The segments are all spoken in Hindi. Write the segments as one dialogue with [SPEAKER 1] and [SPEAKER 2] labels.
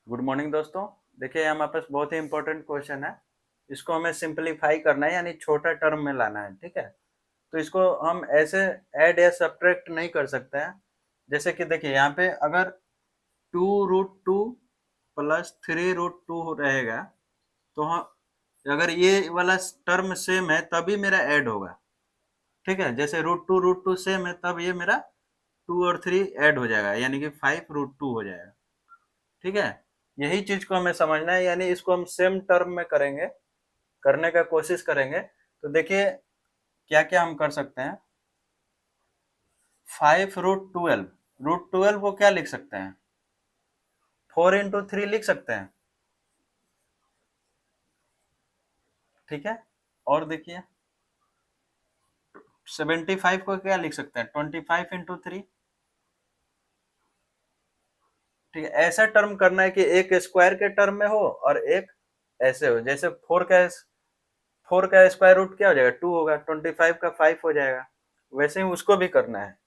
[SPEAKER 1] गुड मॉर्निंग दोस्तों। देखिए हमारे पास बहुत ही इंपॉर्टेंट क्वेश्चन है। इसको हमें सिंपलीफाई करना है, यानी छोटा टर्म में लाना है। ठीक है, तो इसको हम ऐसे ऐड या सब्ट्रैक्ट नहीं कर सकते हैं। जैसे कि देखिए यहाँ पे अगर 2√2 प्लस 3√2 रहेगा, तो हम अगर ये वाला टर्म सेम है तभी मेरा ऐड होगा। ठीक है, जैसे √2 सेम है तब ये मेरा 2 और 3 ऐड हो जाएगा, यानी कि 5√2 हो जाएगा। ठीक है, यही चीज को हमें समझना है, यानी इसको हम सेम टर्म में करेंगे, करने का कोशिश करेंगे। तो देखिए क्या क्या हम कर सकते हैं। 5√12, √12 को क्या लिख सकते हैं, 4 into 3 लिख सकते हैं। ठीक है, और देखिए 75 को क्या लिख सकते हैं, 25 into 3। ठीक है, ऐसा टर्म करना है कि एक स्क्वायर के टर्म में हो और एक ऐसे हो। जैसे 4 का स्क्वायर रूट क्या हो जाएगा, 2 होगा, 25 का 5 हो जाएगा। वैसे ही उसको भी करना है।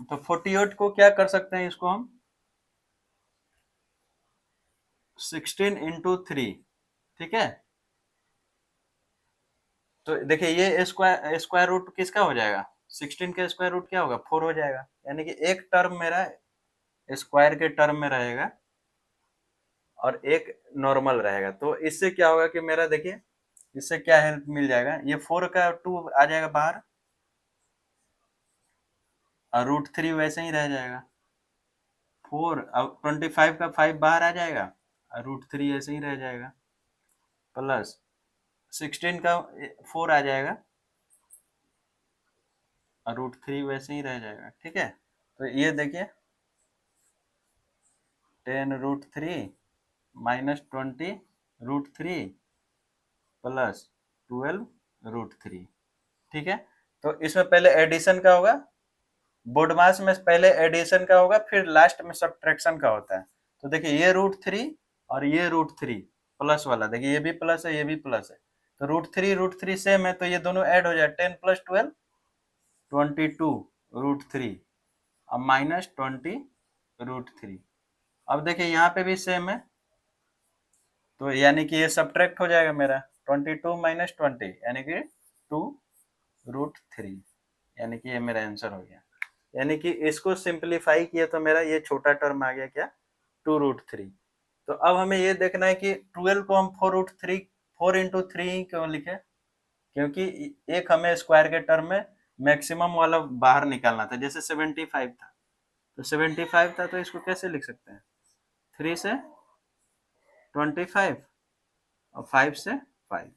[SPEAKER 1] तो 48 को क्या कर सकते हैं, इसको हम 16 into 3। ठीक है, तो देखिए ये स्क्वायर स्क्वायर रूट किसका हो जाएगा, 16 का स्क्वायर रूट क्या होगा, 4 हो जाएगा। यानी कि एक टर्म मेरा स्क्वायर के टर्म में रहेगा और एक नॉर्मल रहेगा। तो इससे क्या होगा कि मेरा देखिए इससे क्या हेल्प मिल जाएगा, ये 4 का 2 आ जाएगा बाहर और √3 वैसे ही रह जाएगा। 4 अब 25 का 5 बाहर आ जाएगा और √3 ऐसे ही रह जाएगा, प्लस 16 का 4 आ जाएगा और √3 वैसे ही रह जाएगा। ठीक है, तो ये देखिए 10√3 माइनस 20√3 प्लस 12√3। ठीक है, तो इसमें पहले एडिशन का होगा, बोर्ड मास में पहले एडिशन का होगा, फिर लास्ट में सब्ट्रैक्शन का होता है। तो देखिए ये √3 और ये √3 प्लस वाला, देखिए ये भी प्लस है, ये भी प्लस है। तो √3 सेम है, तो ये दोनों ऐड हो जाए, 10 + 12 22√3 अब माइनस 20√3। अब देखिए यहाँ पे भी सेम है, तो यानी कि ये सब्ट्रैक्ट हो जाएगा मेरा 22 माइनस 20 यानी कि 2√3। यानी कि ये मेरा आंसर हो गया। यानी कि इसको सिंपलीफाई किया तो मेरा ये छोटा टर्म आ गया क्या, 2√3। तो अब हमें ये देखना है कि 12 को हम 4 into 3 क्यों लिखे, क्योंकि एक हमें स्क्वायर के टर्म में मैक्सिमम वाला बाहर निकालना था। जैसे 75 था, तो 75 था, तो इसको कैसे लिख सकते हैं, 3 से 25 और 5 से 5,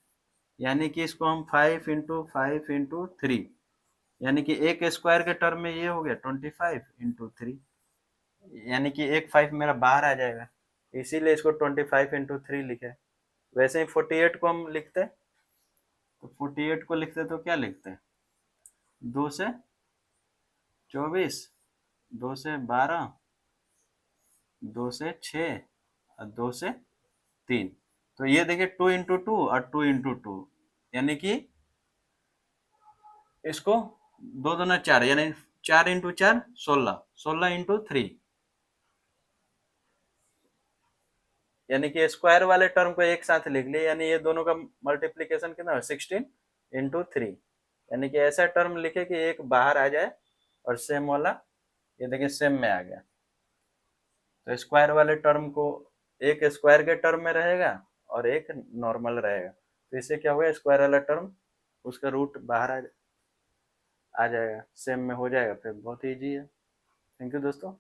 [SPEAKER 1] यानी कि इसको हम 5 into 5 into 3, यानी कि एक स्क्वायर के टर्म में ये हो गया 25 into 3, यानी कि एक 5 मेरा बाहर आ जाएगा, इसीलिए इसको 25 into 3 लिखे। वैसे ही 48 को हम लिखते, तो 48 को लिखते तो क्या लिखते, 2 से 24, 2 से 12, 2 से 6 और 2 से 3। तो ये देखिए 2 into 2 और 2 into 2, यानी कि इसको 2 दूना 4, यानी 4 into 4 16, 16 into 3, यानी कि स्क्वायर वाले टर्म को एक साथ लिख लिए, यानी ये दोनों का मल्टीप्लीकेशन कितना है, 16 into 3। यानी कि ऐसा टर्म लिखे कि एक बाहर आ जाए और सेम वाला ये देखिए सेम में आ गया। तो स्क्वायर वाले टर्म को एक स्क्वायर के टर्म में रहेगा और एक नॉर्मल रहेगा, तो इससे क्या होगा, स्क्वायर वाला टर्म उसका रूट बाहर आ जाएगा, सेम में हो जाएगा। फिर बहुत ईजी है। थैंक यू दोस्तों।